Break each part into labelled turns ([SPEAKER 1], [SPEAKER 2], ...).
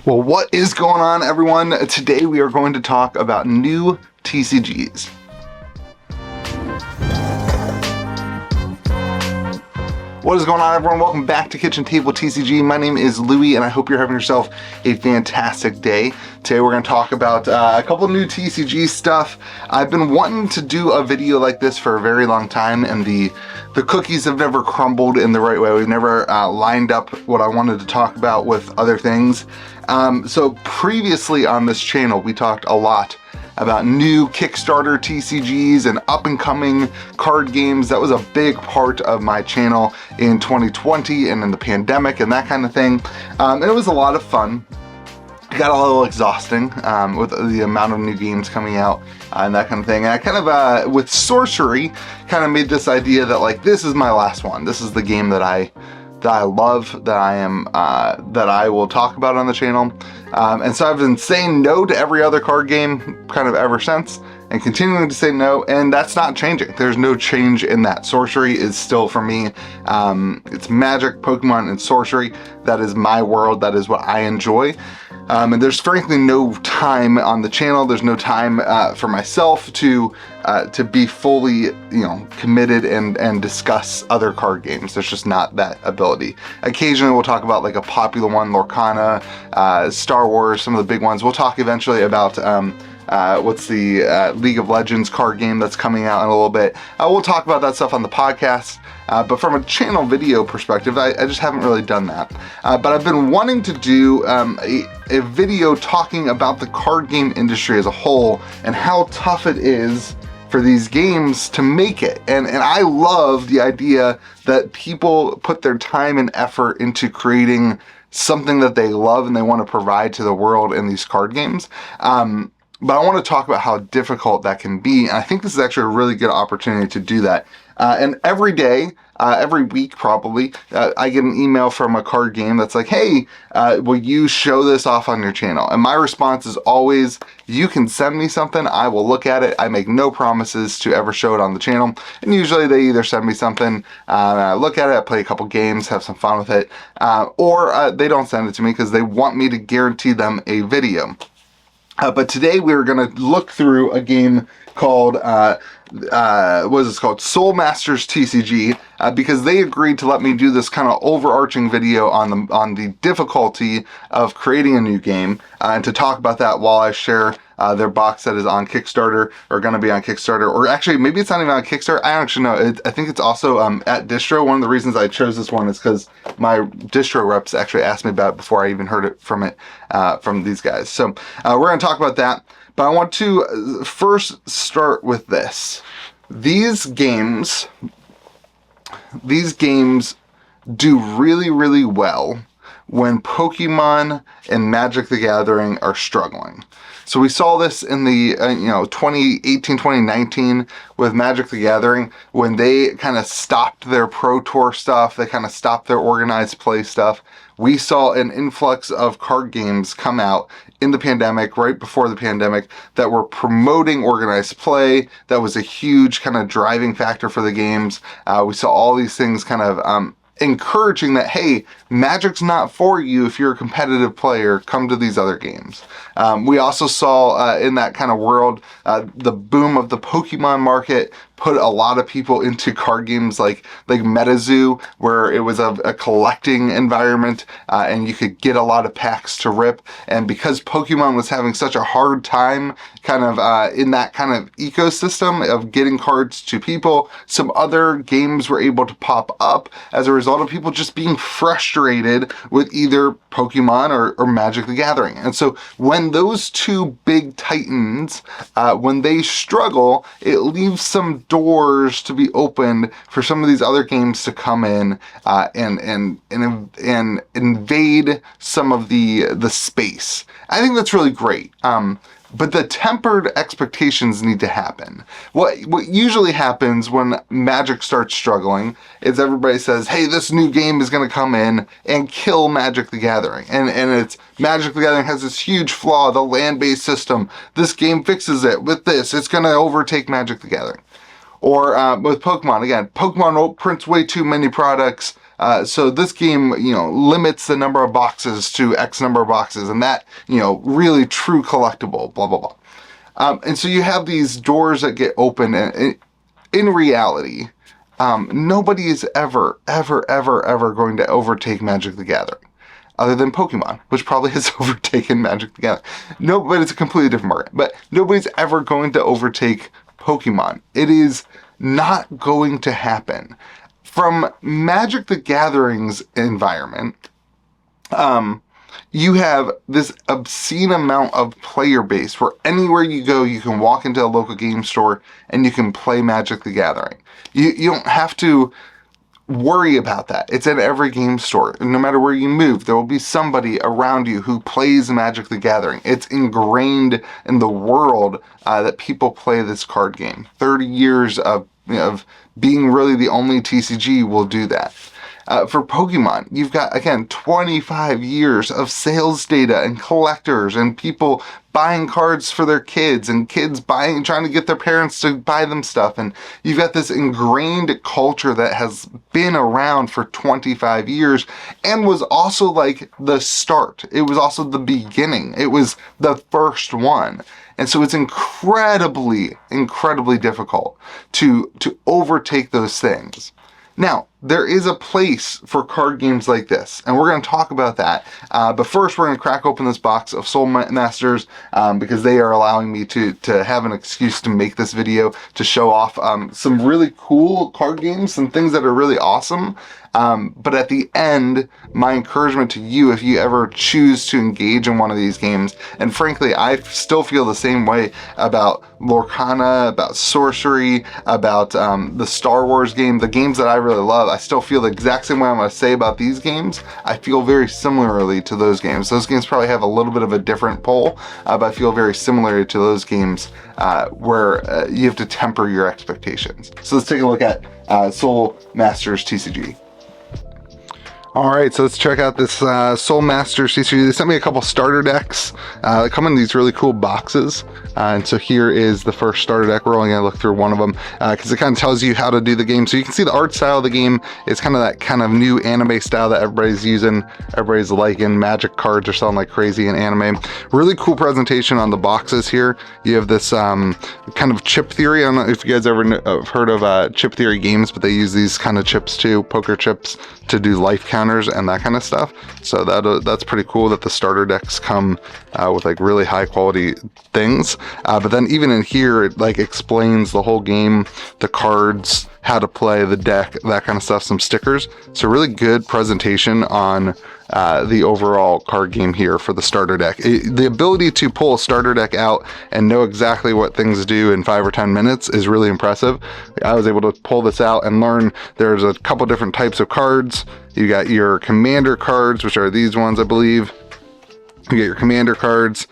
[SPEAKER 1] Well, what is going on, everyone? Today we are going to talk about new TCGs. What is going on, everyone? Welcome back to Kitchen Table TCG. My name is Louie, and I hope you're having yourself a fantastic day. Today we're going to talk about a couple new TCG stuff. I've been wanting to do a video like this for a very long time, and the cookies have never crumbled in the right way. We've never lined up what I wanted to talk about with other things. So previously on this channel, we talked a lot about new Kickstarter TCGs and up-and-coming card games. That was a big part of my channel in 2020 and in the pandemic and that kind of thing. And it was a lot of fun. It got a little exhausting with the amount of new games coming out and that kind of thing. And I kind of, with Sorcery, kind of made this idea that, like, this is my last one. This is the game that I love, that I will talk about on the channel. And so I've been saying no to every other card game kind of ever since, and continuing to say no, and that's not changing. There's no change in that. Sorcery is still, for me, it's Magic, Pokemon, and Sorcery. That is my world. That is what I enjoy. And there's frankly no time on the channel. There's no time for myself to be fully, committed and discuss other card games. There's just not that ability. Occasionally we'll talk about like a popular one, Lorcana, Star Wars, some of the big ones. We'll talk eventually about what's the League of Legends card game that's coming out in a little bit. We'll talk about that stuff on the podcast. But from a channel video perspective, I just haven't really done that. But I've been wanting to do a video talking about the card game industry as a whole and how tough it is for these games to make it. And I love the idea that people put their time and effort into creating something that they love and they want to provide to the world in these card games. But I want to talk about how difficult that can be. And I think this is actually a really good opportunity to do that. And every day, every week probably, I get an email from a card game that's like, hey, will you show this off on your channel? And my response is always, you can send me something, I will look at it. I make no promises to ever show it on the channel. And usually they either send me something, and I look at it, I play a couple games, have some fun with it, or they don't send it to me because they want me to guarantee them a video. But today we're going to look through a game called, what is this called? Soul Masters TCG, because they agreed to let me do this kind of overarching video on the difficulty of creating a new game, and to talk about that while I share their box that is on Kickstarter, or going to be on Kickstarter, or actually maybe it's not even on Kickstarter. I don't actually know. I think it's also at distro. One of the reasons I chose this one is because my distro reps actually asked me about it before I even heard it from these guys. So we're going to talk about that. But I want to first start with this. These games do really, really well when Pokemon and Magic the Gathering are struggling. So we saw this in the 2018, 2019 with Magic the Gathering, when they kind of stopped their Pro Tour stuff, they kind of stopped their organized play stuff. We saw an influx of card games come out in the pandemic, right before the pandemic, that were promoting organized play. That was a huge kind of driving factor for the games. We saw all these things kind of encouraging that, hey, Magic's not for you if you're a competitive player, come to these other games. We also saw in that kind of world the boom of the Pokemon market put a lot of people into card games like MetaZoo, where it was a collecting environment and you could get a lot of packs to rip. And because Pokemon was having such a hard time kind of in that kind of ecosystem of getting cards to people, some other games were able to pop up as a result of people just being frustrated with either Pokemon or Magic the Gathering. And so when those two big titans, when they struggle, it leaves some doors to be opened for some of these other games to come in and invade some of the space. I think that's really great. But the tempered expectations need to happen. What usually happens when Magic starts struggling is everybody says, hey, this new game is going to come in and kill Magic the Gathering. And it's Magic the Gathering has this huge flaw, the land-based system. This game fixes it with this. It's going to overtake Magic the Gathering. Or with Pokemon, again, Pokemon prints way too many products. So this game, limits the number of boxes to X number of boxes, and that, really true collectible, blah, blah, blah. And so you have these doors that get open, and in reality, nobody is ever going to overtake Magic the Gathering. Other than Pokemon, which probably has overtaken Magic the Gathering. No, but it's a completely different market. But nobody's ever going to overtake Pokemon. It is not going to happen. From Magic the Gathering's environment, you have this obscene amount of player base where anywhere you go, you can walk into a local game store and you can play Magic the Gathering. You don't have to worry about that. It's at every game store. No matter where you move, there will be somebody around you who plays Magic the Gathering. It's ingrained in the world that people play this card game. 30 years of being really the only TCG will do that. For Pokemon, you've got, again, 25 years of sales data and collectors and people buying cards for their kids and kids trying to get their parents to buy them stuff. And you've got this ingrained culture that has been around for 25 years and was also like the start. It was also the beginning. It was the first one. And so it's incredibly difficult to overtake those things. Now, there is a place for card games like this, and we're going to talk about that. But first, we're going to crack open this box of Soul Masters because they are allowing me to have an excuse to make this video to show off some really cool card games, some things that are really awesome. But at the end, my encouragement to you, if you ever choose to engage in one of these games, and frankly, I still feel the same way about Lorcana, about Sorcery, about the Star Wars game, the games that I really love, I still feel the exact same way I'm going to say about these games. I feel very similarly to those games. Those games probably have a little bit of a different pull, but I feel very similar to those games where you have to temper your expectations. So let's take a look at Soul Masters TCG. All right, so let's check out this Soul Masters TCG. They sent me a couple starter decks. They come in these really cool boxes. And so here is the first starter deck. We're only gonna look through one of them because it kind of tells you how to do the game. So you can see the art style of the game is kind of that kind of new anime style that everybody's using. Everybody's liking. Magic cards are selling like crazy in anime. Really cool presentation on the boxes here. You have this kind of chip theory. I don't know if you guys ever have heard of chip theory games, but they use these kind of chips too, poker chips, to do life counters and that kind of stuff. So that's pretty cool that the starter decks come with like really high quality things. But then even in here, it like explains the whole game, the cards, how to play the deck, that kind of stuff, some stickers. So really good presentation on the overall card game here for the starter deck. The ability to pull a starter deck out and know exactly what things do in 5 or 10 minutes is really impressive. I was able to pull this out and learn there's a couple different types of cards. You got your commander cards, which are these ones, I believe. You get your commander cards.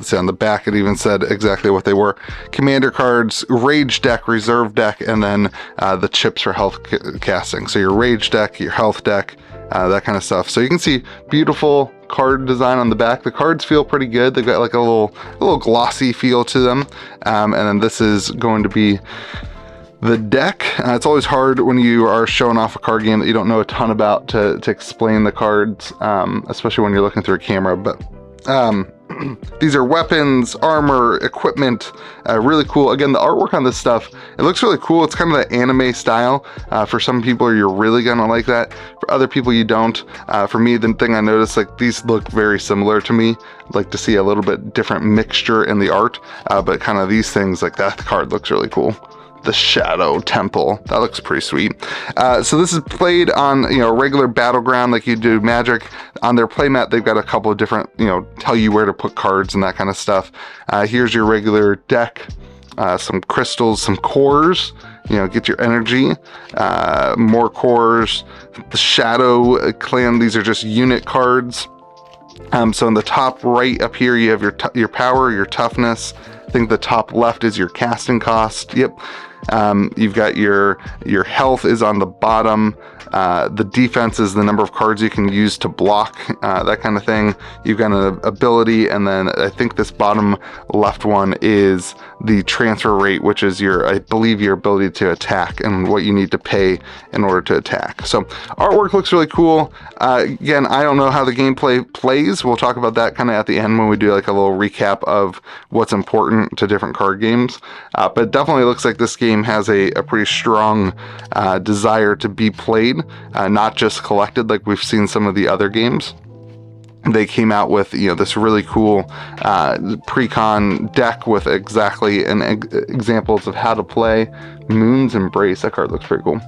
[SPEAKER 1] See on the back, it even said exactly what they were. Commander cards, rage deck, reserve deck, and then the chips for health casting. So your rage deck, your health deck, that kind of stuff. So you can see beautiful card design on the back. The cards feel pretty good. They've got like a little glossy feel to them. And then this is going to be the deck. It's always hard when you are showing off a card game that you don't know a ton about to explain the cards, especially when you're looking through a camera. But these are weapons, armor, equipment, really cool. Again, the artwork on this stuff, it looks really cool. It's kind of the anime style. For some people, you're really gonna like that. For other people, you don't. For me, the thing I noticed, like these look very similar to me. I'd like to see a little bit different mixture in the art, but kind of these things, like that card looks really cool. The Shadow Temple, that looks pretty sweet. So this is played on a regular battleground like you do Magic. On their playmat, they've got a couple of different tell you where to put cards and that kind of stuff. Here's your regular deck, some crystals, some cores, get your energy, more cores. The Shadow Clan, these are just unit cards. So in the top right up here, you have your power, your toughness. I think the top left is your casting cost. Yep. You've got your health is on the bottom. the defense is the number of cards you can use to block, that kind of thing. You've got an ability, and then I think this bottom left one is the transfer rate, which is I believe your ability to attack and what you need to pay in order to attack. So artwork looks really cool. Again, I don't know how the gameplay plays. We'll talk about that kind of at the end when we do like a little recap of what's important to different card games. But it definitely looks like this game has a pretty strong desire to be played, not just collected like we've seen some of the other games. They came out with, this really cool pre-con deck with exactly examples of how to play. Moon's Embrace, that card looks pretty cool.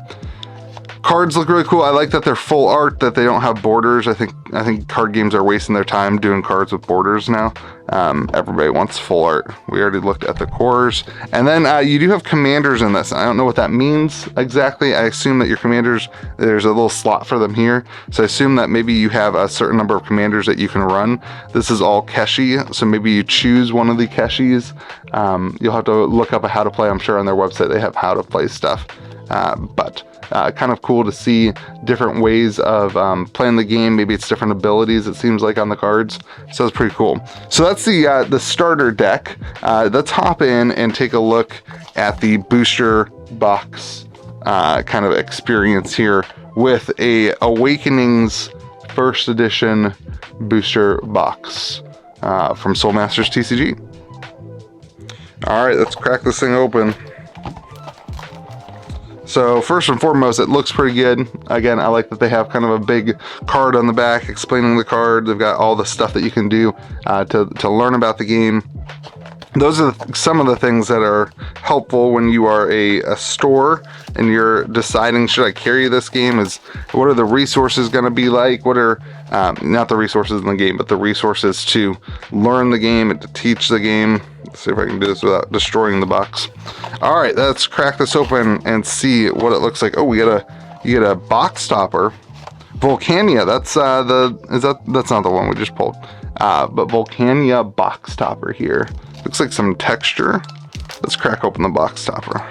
[SPEAKER 1] Cards look really cool. I like that they're full art, that they don't have borders. I think card games are wasting their time doing cards with borders now. Everybody wants full art. We already looked at the cores. And then you do have commanders in this. I don't know what that means exactly. I assume that your commanders, there's a little slot for them here. So I assume that maybe you have a certain number of commanders that you can run. This is all Keshi, so maybe you choose one of the Keshis. You'll have to look up a how to play. I'm sure on their website they have how to play stuff. But kind of cool to see different ways of playing the game. Maybe it's different abilities, it seems like, on the cards. So it's pretty cool. So that's the starter deck. Let's hop in and take a look at the booster box kind of experience here with a Awakenings first edition booster box from Soul Masters TCG. All right, let's crack this thing open. So first and foremost, it looks pretty good. Again, I like that they have kind of a big card on the back explaining the card. They've got all the stuff that you can do to learn about the game. Those are some of the things that are helpful when you are a store and you're deciding, should I carry this game? What are the resources going to be like? What are, not the resources in the game, but the resources to learn the game and to teach the game. Let's see if I can do this without destroying the box. All right, let's crack this open and see what it looks like. Oh, you get a box topper. Volcania, that's that's not the one we just pulled. But Volcania box topper here. Looks like some texture. Let's crack open the box topper.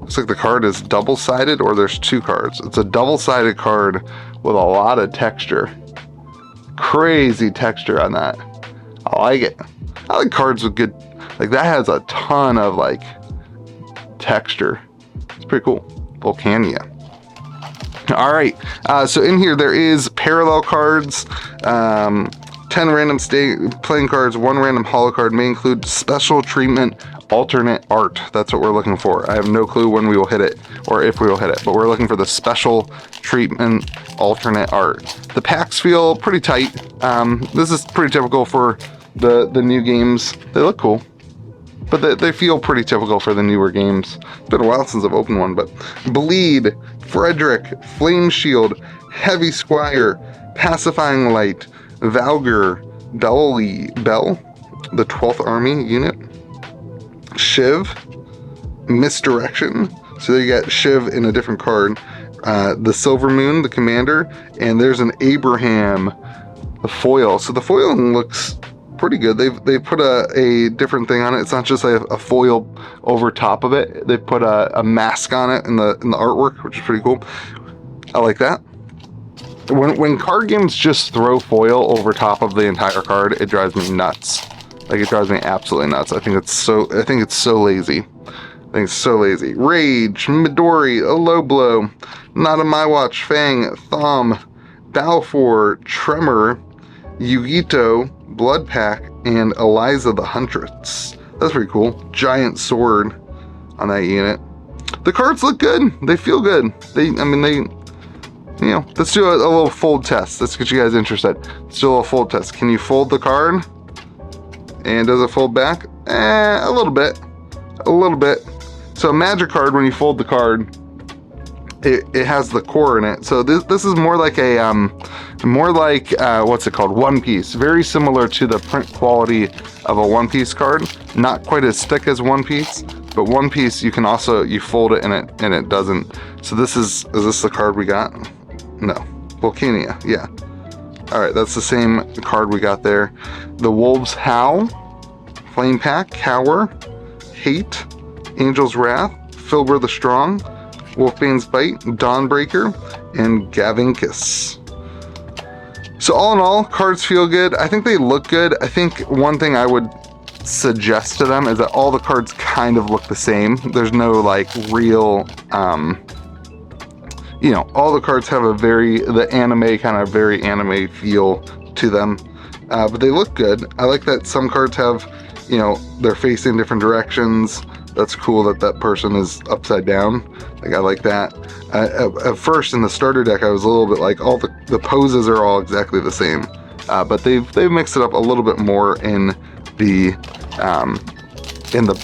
[SPEAKER 1] Looks like the card is double-sided, or there's two cards. It's a double-sided card with a lot of texture. Crazy texture on that. I like it. I like cards with good, like that has a ton of like texture. It's pretty cool. Volcania. All right, so in here there is parallel cards, 10 random playing cards, 1 random holo card, may include special treatment, alternate art. That's what we're looking for. I have no clue when we will hit it or if we will hit it, but we're looking for the special treatment, alternate art. The packs feel pretty tight. This is pretty typical for the new games. They look cool, but they feel pretty typical for the newer games. It's been a while since I've opened one, but Bleed, Frederick, Flame Shield, Heavy Squire, Pacifying Light, Valgur, Bell, the 12th Army unit, Shiv, Misdirection. So there you got Shiv in a different card. The Silver Moon, the commander, and there's an Abraham, the foil. So the foil looks pretty good. They put a different thing on it. It's not just a foil over top of it. They put a mask on it in the artwork, which is pretty cool. I like that. When card games just throw foil over top of the entire card, it drives me nuts. Like, it drives me absolutely nuts. I think it's so lazy. I think it's so lazy. Rage, Midori, a Low Blow, Not on My Watch, Fang, Thumb, Balfour, Tremor, Yugito, Blood Pack, and Eliza the Huntress. That's pretty cool. Giant sword on that unit. The cards look good. They feel good. Let's do a little fold test. Let's get you guys interested. Let's do a little fold test. Can you fold the card? And does it fold back? A little bit. A little bit. So a magic card, when you fold the card, it has the core in it. So this is more like what's it called? One Piece. Very similar to the print quality of a One Piece card. Not quite as thick as One Piece, but One Piece you fold it and it doesn't. So is this the card we got? No. Volcania, yeah. All right, that's the same card we got there. The Wolves Howl, Flame Pack, Cower, Hate, Angel's Wrath, Filbur the Strong, Wolfbane's Bite, Dawnbreaker, and Gavinkus. So all in all, cards feel good. I think they look good. I think one thing I would suggest to them is that all the cards kind of look the same. There's no like real, you know, all the cards have the very anime feel to them. But they look good. I like that some cards have, you know, they're facing different directions. That's cool that that person is upside down. Like, I like that. At first in the starter deck, I was a little bit like, all the poses are all exactly the same. But they've mixed it up a little bit more in the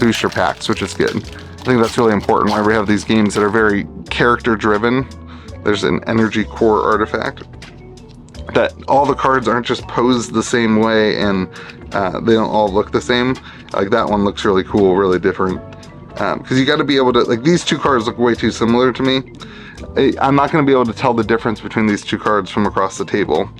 [SPEAKER 1] booster packs, which is good. I think that's really important whenever we have these games that are very character driven. There's an energy core artifact. That all the cards aren't just posed the same way and they don't all look the same. Like, that one looks really cool, really different. Because you got to be able to, like, these two cards look way too similar to me. I'm not going to be able to tell the difference between these two cards from across the table.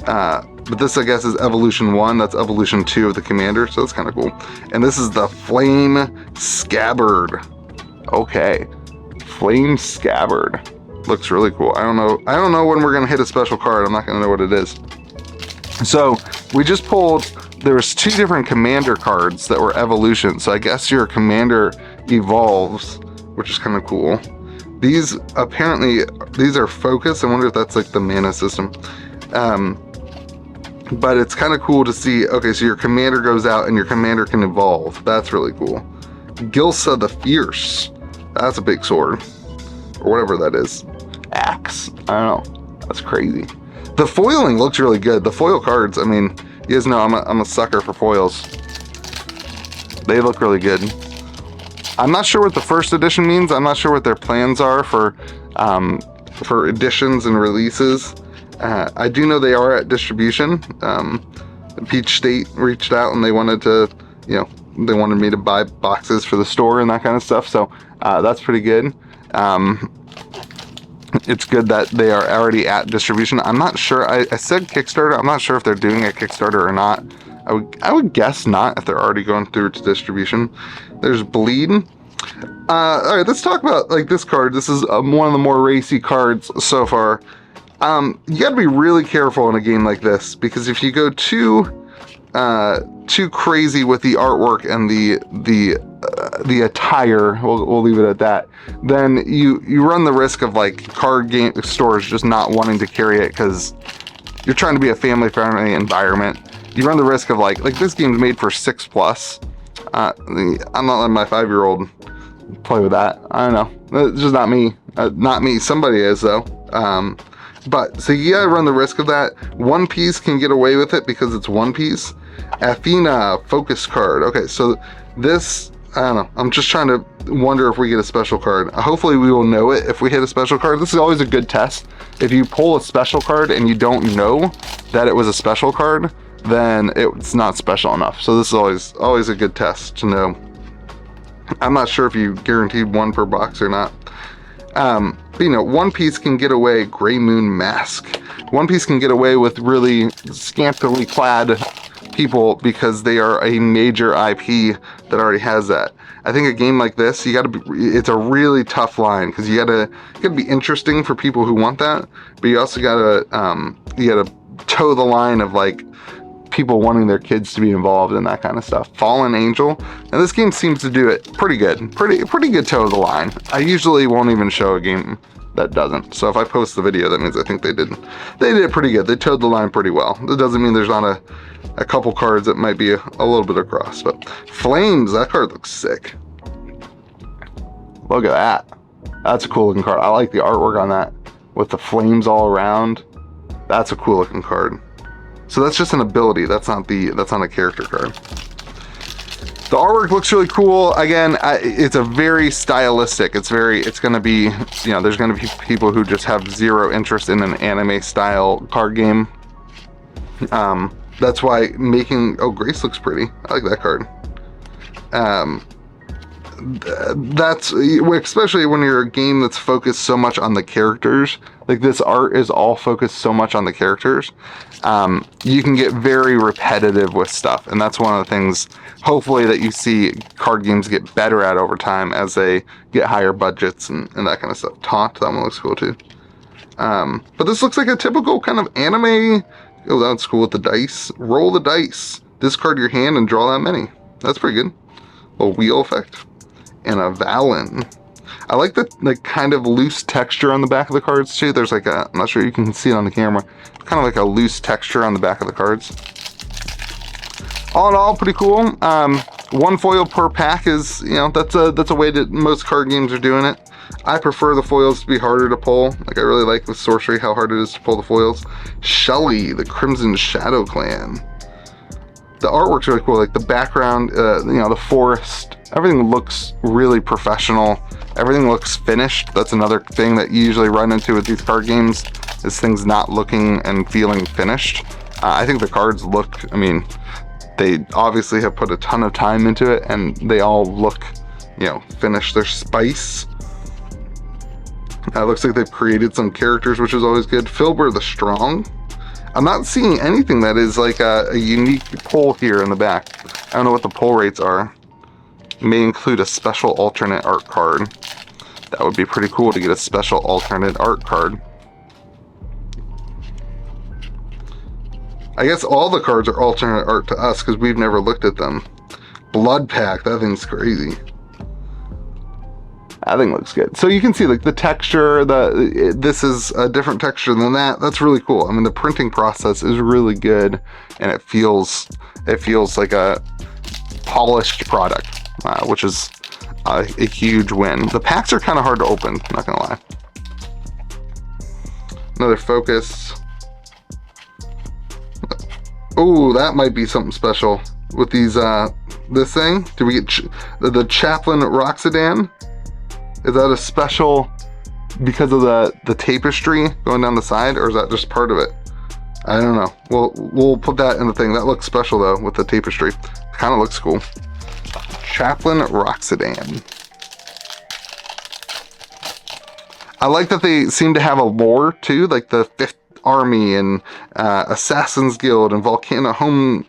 [SPEAKER 1] But this, I guess, is Evolution 1. That's Evolution 2 of the Commander, so that's kind of cool. And this is the Flame Scabbard. Okay. Flame Scabbard. Looks really cool. I don't know when we're going to hit a special card. I'm not going to know what it is. So, we just pulled, there was 2 different Commander cards that were Evolution. So I guess your Commander evolves, which is kind of cool. These, apparently, these are Focus. I wonder if that's like the mana system. But it's kind of cool to see, okay, so your Commander goes out and your Commander can evolve. That's really cool. Gilsa the Fierce. That's a big sword. Or whatever that is. Axe. I don't know. That's crazy. The foiling looks really good. The foil cards, I mean, you guys know I'm a sucker for foils. They look really good. I'm not sure what the first edition means. I'm not sure what their plans are for editions and releases. I do know they are at distribution. Peach State reached out and they wanted to, you know, they wanted me to buy boxes for the store and that kind of stuff. So that's pretty good. It's good that they are already at distribution. I'm not sure. I said Kickstarter. I'm not sure if they're doing a Kickstarter or not. I would guess not if they're already going through to distribution. There's Bleed. All right, let's talk about like this card. This is one of the more racy cards so far. You got to be really careful in a game like this because if you go too crazy with the artwork and the attire, we'll leave it at that, then you run the risk of like card game stores just not wanting to carry it because you're trying to be a family friendly environment. You run the risk of like this game's made for 6+. I'm not letting my 5-year-old play with that. I don't know. It's just not me. Not me. Somebody is though. But so you gotta run the risk of that. One Piece can get away with it because it's One Piece. Athena focus card. Okay, so this, I don't know. I'm just trying to wonder if we get a special card. Hopefully we will know it if we hit a special card. This is always a good test. If you pull a special card and you don't know that it was a special card, then it's not special enough. So this is always a good test to know. I'm not sure if you guaranteed one per box or not. But you know, One Piece can get away, Gray Moon Mask. One Piece can get away with really scantily clad people because they are a major IP that already has that. I think a game like this, it's a really tough line because you gotta be interesting for people who want that, but you also gotta toe the line of like people wanting their kids to be involved in that kind of stuff. Fallen Angel, and this game seems to do it pretty good. Pretty good toe of the line. I usually won't even show a game that doesn't. So if I post the video, that means I think they did it pretty good. They towed the line pretty well. That doesn't mean there's not a couple cards that might be a little bit across, but Flames, that card looks sick. Look at that. That's a cool looking card. I like the artwork on that with the flames all around. That's a cool looking card. So that's just an ability. That's not a character card. The artwork looks really cool. Again, it's a very stylistic. It's going to be, you know, there's going to be people who just have zero interest in an anime style card game. That's why Grace looks pretty. I like that card. That's especially when you're a game that's focused so much on the characters. Like this art is all focused so much on the characters. you can get very repetitive with stuff, and that's one of the things hopefully that you see card games get better at over time as they get higher budgets and that kind of stuff. Taunt, that one looks cool too. But this looks like a typical kind of anime. Oh, that's cool with the dice. Roll the dice, discard your hand and draw that many. That's pretty good. A wheel effect and a Valen. I like the kind of loose texture on the back of the cards too. There's like a, I'm not sure you can see it on the camera, kind of like a loose texture on the back of the cards. All in all, pretty cool. One foil per pack is, you know, that's a way that most card games are doing it. I prefer the foils to be harder to pull. Like, I really like with Sorcery how hard it is to pull the foils. Shelly, the Crimson Shadow Clan. The artwork's really cool. Like the background, you know, the forest, everything looks really professional. Everything looks finished. That's another thing that you usually run into with these card games, is things not looking and feeling finished. I think the cards look, I mean, they obviously have put a ton of time into it, and they all look, you know, finished. There's spice. It looks like they've created some characters, which is always good. Filbur the Strong. I'm not seeing anything that is like a unique pull here in the back. I don't know what the pull rates are. May include a special alternate art card. That would be pretty cool to get a special alternate art card. I guess all the cards are alternate art to us because we've never looked at them. Blood Pack, that thing's crazy. That thing looks good. So you can see like the texture, this is a different texture than that. That's really cool. I mean, the printing process is really good, and it feels like a polished product, which is a huge win. The packs are kind of hard to open, not gonna lie. Another focus. Oh, that might be something special with these, this thing. Did we get the Chaplain Roxadan? Is that a special because of the tapestry going down the side, or is that just part of it? I don't know. We'll put that in the thing. That looks special though with the tapestry. Kind of looks cool. Chaplain Roxadan. I like that they seem to have a lore too, like the 5th Army and Assassin's Guild and Volcano Home,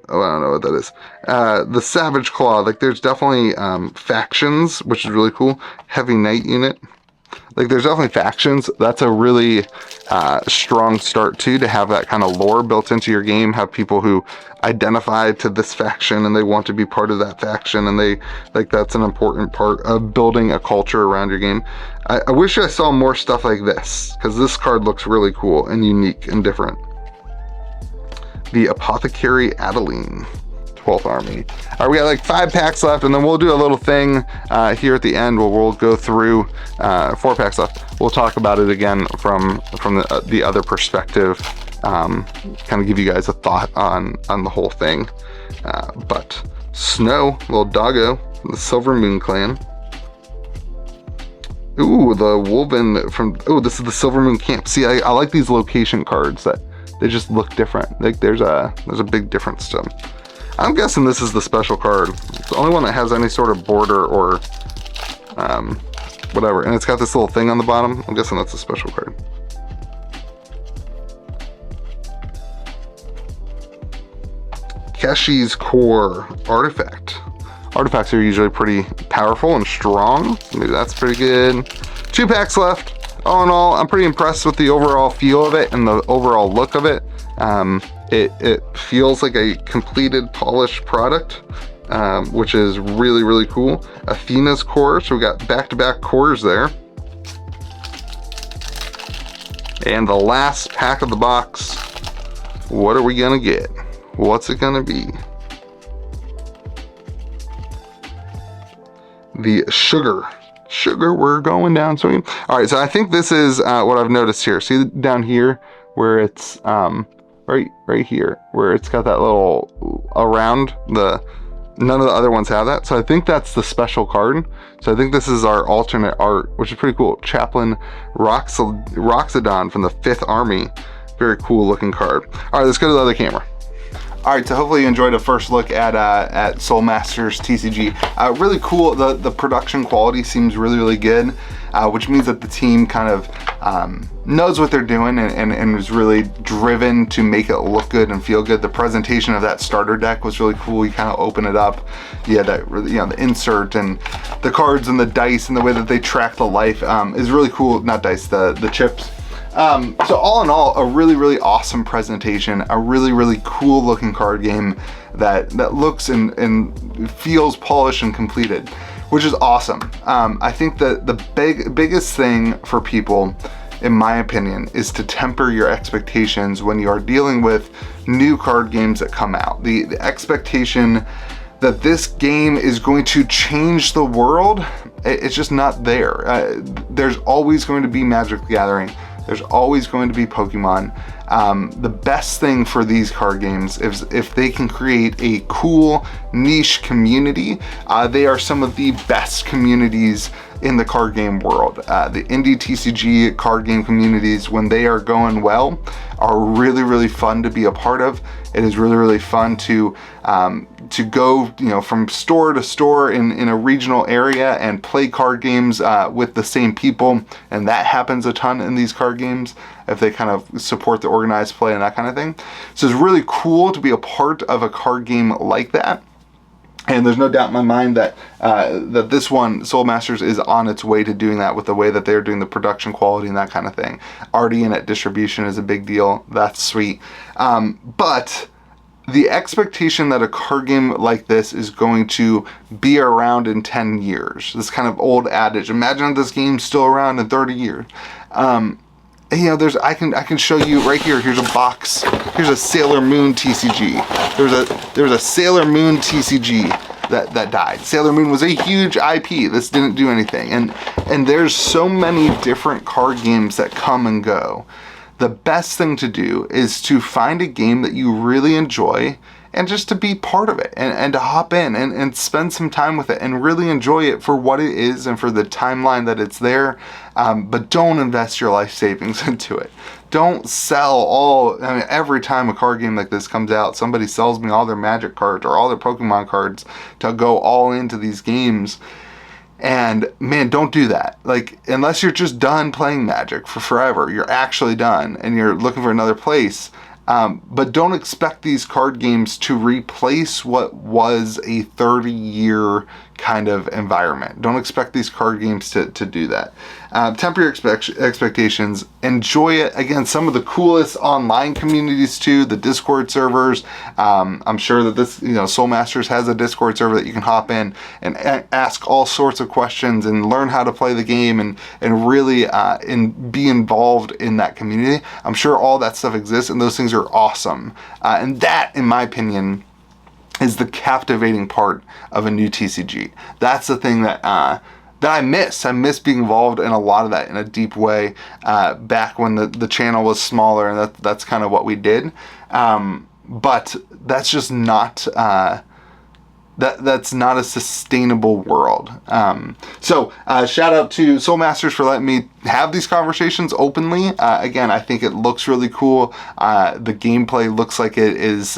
[SPEAKER 1] oh, I don't know what that is. The Savage Claw, like there's definitely factions, which is really cool. Heavy Knight Unit. Like there's definitely factions. That's a really strong start too, to have that kind of lore built into your game, have people who identify to this faction and they want to be part of that faction, and they like that's an important part of building a culture around your game. I wish I saw more stuff like this, because this card looks really cool and unique and different. The Apothecary Adeline, 12th Army. All right, we got like 5 packs left, and then we'll do a little thing here at the end where we'll go through 4 packs left. We'll talk about it again from the other perspective, kind of give you guys a thought on the whole thing. But Snow, little doggo from the Silver Moon Clan. Ooh, the Wolven from, oh, this is the Silver Moon Camp. See, I like these location cards that they just look different. Like there's a big difference to them. I'm guessing this is the special card. It's the only one that has any sort of border or whatever. And it's got this little thing on the bottom. I'm guessing that's a special card. Keshi's Core Artifact. Artifacts are usually pretty powerful and strong. Maybe that's pretty good. 2 packs left. All in all, I'm pretty impressed with the overall feel of it and the overall look of it. It feels like a completed, polished product, which is really, really cool. Athena's Core, so we got back-to-back cores there. And the last pack of the box, what are we gonna get? What's it gonna be? The Sugar, we're going down swinging. All right, so I think this is what I've noticed here. See down here where it's right here where it's got that little around none of the other ones have that. So I think that's the special card. So I think this is our alternate art, which is pretty cool. Chaplain Roxadan from the 5th Army. Very cool looking card. All right, let's go to the other camera. All right, so hopefully you enjoyed a first look at Soul Masters TCG. Really cool. The production quality seems really, really good. which means that the team kind of knows what they're doing and is really driven to make it look good and feel good. The presentation of that starter deck was really cool. You kind of open it up, yeah, that, you know, the insert and the cards and the dice and the way that they track the life is really cool. Not dice, the chips. So all in all, a really awesome presentation, a really cool looking card game that looks and feels polished and completed, which is awesome. I think that the biggest thing for people, in my opinion, is to temper your expectations when you are dealing with new card games that come out. The expectation that this game is going to change the world, it's just not there. There's always going to be Magic the Gathering. There's always going to be Pokemon. The best thing for these card games is if they can create a cool niche community. They are some of the best communities in the card game world. The indie TCG card game communities, when they are going well, are really fun to be a part of. It is really fun to go, you know, from store to store in a regional area and play card games with the same people, and that happens a ton in these card games if they kind of support the organized play and that kind of thing. So it's really cool to be a part of a card game like that. And there's no doubt in my mind that that this one, Soul Masters, is on its way to doing that with the way that they're doing the production quality and that kind of thing. Already in at distribution is a big deal. That's sweet. But the expectation that a card game like this is going to be around in 10 years, this kind of old adage, imagine if this game's still around in 30 years. You know, I can show you right here. Here's a box. Here's a Sailor Moon TCG. There was a Sailor Moon TCG that died. Sailor Moon was a huge IP. This didn't do anything. And there's so many different card games that come and go. The best thing to do is to find a game that you really enjoy and just to be part of it and to hop in and spend some time with it and really enjoy it for what it is and for the timeline that it's there. But don't invest your life savings into it. Don't sell every time a card game like this comes out, somebody sells me all their Magic cards or all their Pokemon cards to go all into these games. And man, don't do that. Like, unless you're just done playing Magic for forever, you're actually done and you're looking for another place. But don't expect these card games to replace what was a 30-year kind of environment. Don't expect these card games to do that. Temper your expectations. Enjoy it. Again, some of the coolest online communities too, the Discord servers. I'm sure that this, you know, Soul Masters has a Discord server that you can hop in and ask all sorts of questions and learn how to play the game and really be involved in that community. I'm sure all that stuff exists and those things are awesome. And that, in my opinion, is the captivating part of a new TCG. That's the thing that I miss. I miss being involved in a lot of that in a deep way back when the channel was smaller, and that's kind of what we did. But that's just not that's not a sustainable world. So shout out to Soul Masters for letting me have these conversations openly. Again, I think it looks really cool. The gameplay looks like it is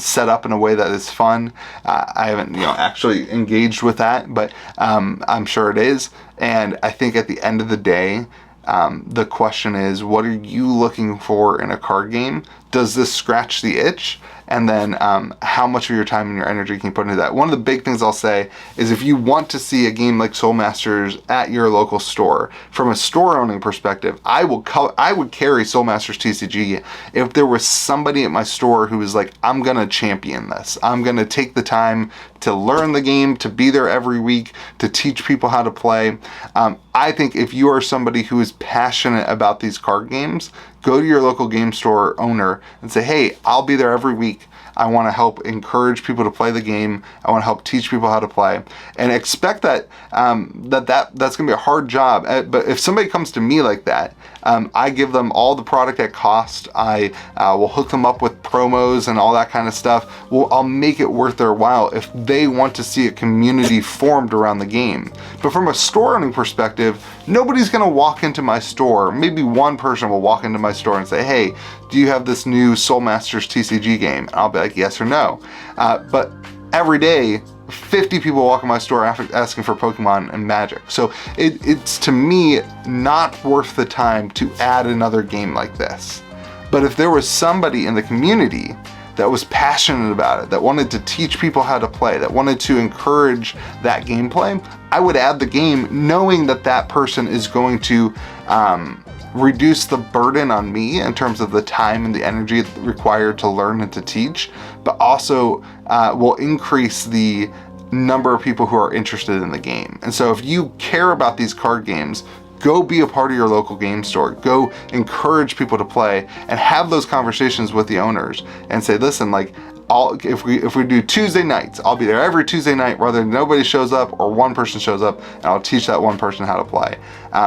[SPEAKER 1] set up in a way that is fun. I haven't, you know, actually engaged with that, but I'm sure it is. And I think at the end of the day, the question is, what are you looking for in a card game? Does this scratch the itch? And then how much of your time and your energy can you put into that? One of the big things I'll say is if you want to see a game like Soul Masters at your local store, from a store owning perspective, I would carry Soul Masters TCG if there was somebody at my store who was like, I'm gonna champion this. I'm gonna take the time to learn the game, to be there every week, to teach people how to play. I think if you are somebody who is passionate about these card games, go to your local game store owner and say, hey, I'll be there every week. I want to help encourage people to play the game. I want to help teach people how to play, and expect that that's going to be a hard job. But if somebody comes to me like that, I give them all the product at cost. I will hook them up with promos and all that kind of stuff. I'll make it worth their while if they want to see a community formed around the game. But from a store owning perspective, nobody's going to walk into my store. Maybe one person will walk into my store and say, hey, do you have this new Soul Masters TCG game? And I'll be like, yes or no. But every day 50 people walk in my store asking for Pokemon and Magic. So it's to me not worth the time to add another game like this. But if there was somebody in the community that was passionate about it, that wanted to teach people how to play, that wanted to encourage that gameplay, I would add the game knowing that that person is going to reduce the burden on me in terms of the time and the energy required to learn and to teach, but also will increase the number of people who are interested in the game. And so if you care about these card games, go be a part of your local game store. Go encourage people to play and have those conversations with the owners and say, listen, like, if we do Tuesday nights, I'll be there every Tuesday night, whether nobody shows up or one person shows up, and I'll teach that one person how to play.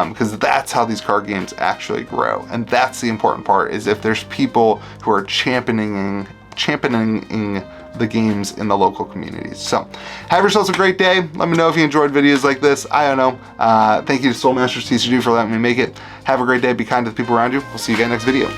[SPEAKER 1] Because that's how these card games actually grow. And that's the important part, is if there's people who are championing the games in the local communities. So have yourselves a great day. Let me know if you enjoyed videos like this. I don't know. Thank you to Soul Masters TCG for letting me make it. Have a great day. Be kind to the people around you. We'll see you guys next video.